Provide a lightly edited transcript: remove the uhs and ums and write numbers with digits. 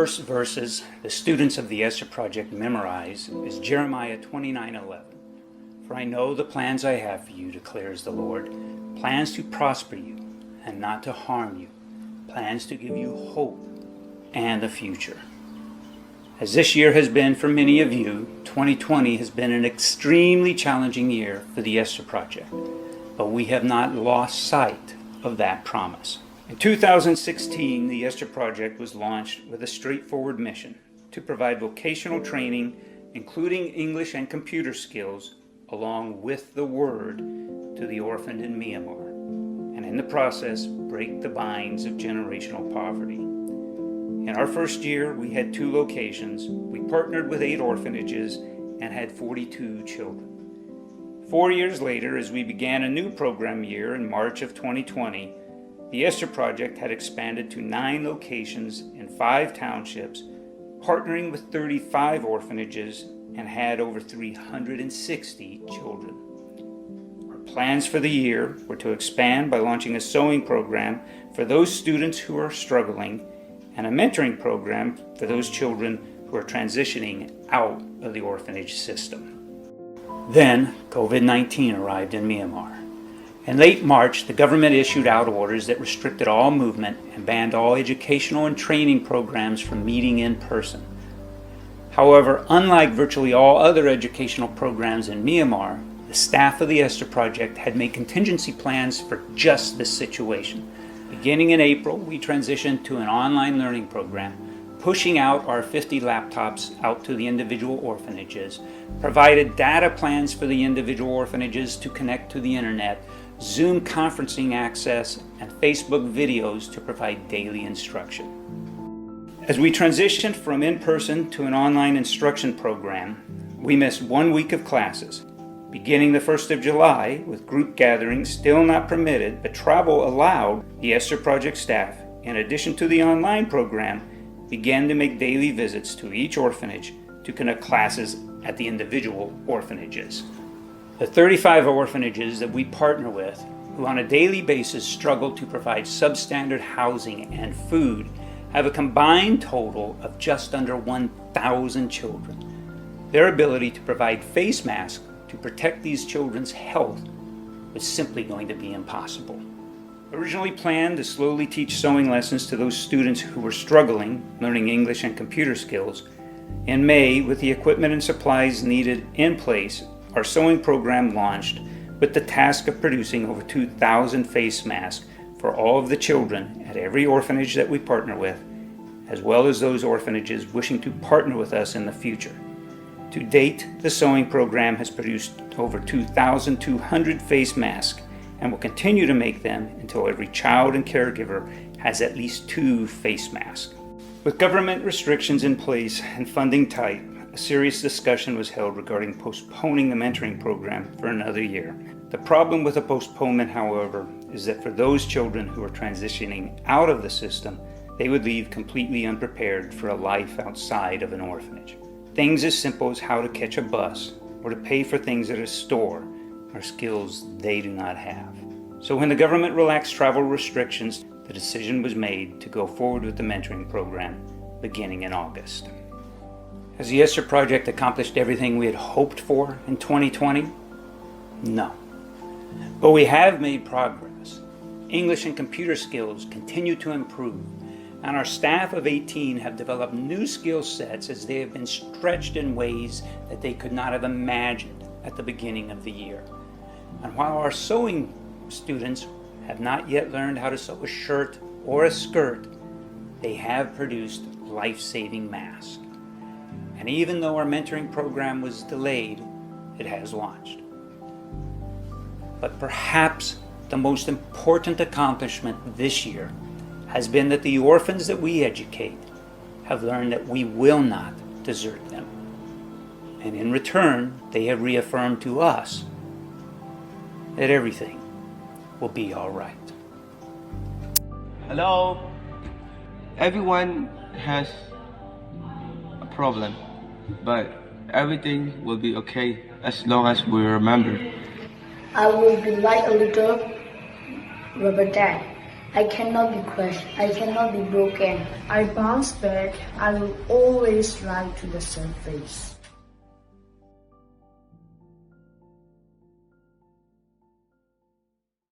first verses the students of the Esther Project memorize is Jeremiah 29:11. For I know the plans I have for you, declares the Lord, plans to prosper you and not to harm you, plans to give you hope and a future. As this year has been for many of you, 2020 has been an extremely challenging year for the Esther Project, but we have not lost sight of that promise. In 2016, the Esther Project was launched with a straightforward mission to provide vocational training, including English and computer skills, along with the Word, to the orphaned in Myanmar, and in the process, break the binds of generational poverty. In our first year, we had 2 locations. We partnered with 8 orphanages and had 42 children. 4 years later, as we began a new program year in March of 2020, the Esther Project had expanded to 9 locations in 5 townships, partnering with 35 orphanages, and had over 360 children. Our plans for the year were to expand by launching a sewing program for those students who are struggling, and a mentoring program for those children who are transitioning out of the orphanage system. Then, COVID-19 arrived in Myanmar. In late March, the government issued out orders that restricted all movement and banned all educational and training programs from meeting in person. However, unlike virtually all other educational programs in Myanmar, the staff of the Esther Project had made contingency plans for just this situation. Beginning in April, we transitioned to an online learning program, pushing out our 50 laptops out to the individual orphanages, provided data plans for the individual orphanages to connect to the internet, Zoom conferencing access, and Facebook videos to provide daily instruction. As we transitioned from in-person to an online instruction program, we missed 1 week of classes. Beginning the 1st of July, with group gatherings still not permitted but travel allowed, the Esther Project staff, in addition to the online program, began to make daily visits to each orphanage to conduct classes at the individual orphanages. The 35 orphanages that we partner with, who on a daily basis struggle to provide substandard housing and food, have a combined total of just under 1,000 children. Their ability to provide face masks to protect these children's health was simply going to be impossible. Originally planned to slowly teach sewing lessons to those students who were struggling learning English and computer skills, in May, with the equipment and supplies needed in place, our sewing program launched with the task of producing over 2,000 face masks for all of the children at every orphanage that we partner with, as well as those orphanages wishing to partner with us in the future. To date, the sewing program has produced over 2,200 face masks and will continue to make them until every child and caregiver has at least 2 face masks. With government restrictions in place and funding tight, a serious discussion was held regarding postponing the mentoring program for another year. The problem with a postponement, however, is that for those children who are transitioning out of the system, they would leave completely unprepared for a life outside of an orphanage. Things as simple as how to catch a bus or to pay for things at a store are skills they do not have. So when the government relaxed travel restrictions, the decision was made to go forward with the mentoring program beginning in August. Has the Esther Project accomplished everything we had hoped for in 2020? No. But we have made progress. English and computer skills continue to improve, and our staff of 18 have developed new skill sets as they have been stretched in ways that they could not have imagined at the beginning of the year. And while our sewing students have not yet learned how to sew a shirt or a skirt, they have produced life-saving masks. And even though our mentoring program was delayed, it has launched. But perhaps the most important accomplishment this year has been that the orphans that we educate have learned that we will not desert them. And in return, they have reaffirmed to us that everything will be all right. Hello. Everyone has a problem, but everything will be okay as long as we remember. I will be like a little rubber duck. I cannot be crushed. I cannot be broken. I bounce back. I will alwaise rise to the surface.